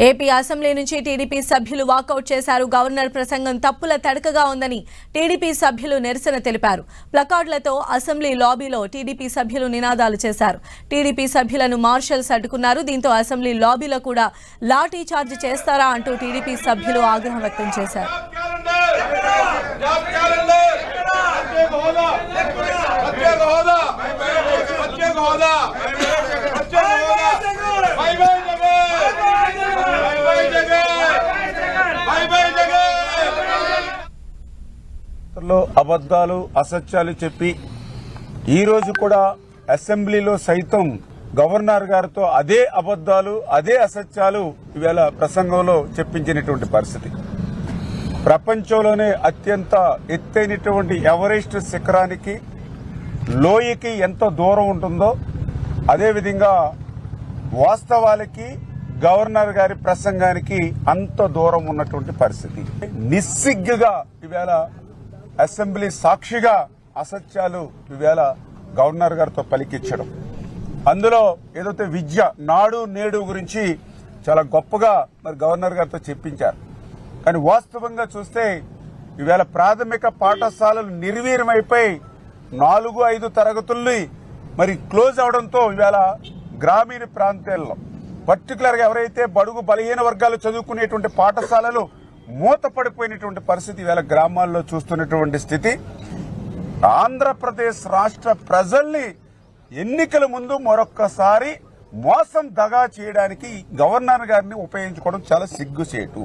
AP assembly నుంచి TDP సభ్యులు walkout చేశారు. గవర్నర్ ప్రసంగం తప్పుల తడకగా ఉందని టీడీపీ సభ్యులు నిరసన తెలిపారు. ప్లకార్డులతో అసెంబ్లీ లాబీలో టీడీపీ సభ్యులు నినాదాలు చేశారు. టీడీపీ సభ్యులను మార్షల్స్ అడ్డుకున్నారు. దీంతో అసెంబ్లీ లాబీలో కూడా లాఠీ చార్జ్ చేస్తారా అంటూ టీడీపీ సభ్యులు ఆగ్రహం వ్యక్తం చేశారు. అబద్ధాలు అసత్యాలు చెప్పి ఈ రోజు కూడా అసెంబ్లీలో సైతం గవర్నర్ గారితో అదే అబద్ధాలు అదే అసత్యాలు ఇవాళ ప్రసంగంలో చెప్పించినటువంటి పరిస్థితి. ప్రపంచంలోనే అత్యంత ఎత్తైనటువంటి ఎవరెస్ట్ శిఖరానికి లోయకి ఎంత దూరం ఉంటుందో అదేవిధంగా వాస్తవాలకి గవర్నర్ గారి ప్రసంగానికి అంత దూరం ఉన్నటువంటి పరిస్థితి. నిస్సిగ్గుగా ఇవాళ అసెంబ్లీ సాక్షిగా అసత్యాలు ఇవాళ గవర్నర్ గారితో పలికించడం, అందులో ఏదైతే విద్య నాడు నేడు గురించి చాలా గొప్పగా మరి గవర్నర్ గారితో చెప్పించారు. కానీ వాస్తవంగా చూస్తే ఇవాళ ప్రాథమిక పాఠశాలలు నిర్వీర్యమైపోయి 4-5 తరగతుల్ని మరి క్లోజ్ అవడంతో ఇవాళ గ్రామీణ ప్రాంతాల్లో పర్టికులర్ గా ఎవరైతే బడుగు బలహీన వర్గాలు చదువుకునేటువంటి పాఠశాలలు మూతపడిపోయినటువంటి పరిస్థితి ఇవాళ గ్రామాల్లో చూస్తున్నటువంటి స్థితి. ఆంధ్రప్రదేశ్ రాష్ట్ర ప్రజల్ని ఎన్నికల ముందు మరొక్కసారి మోసం దగా చేయడానికి గవర్నర్ గారిని ఉపయోగించుకోవడం చాలా సిగ్గుచేటు.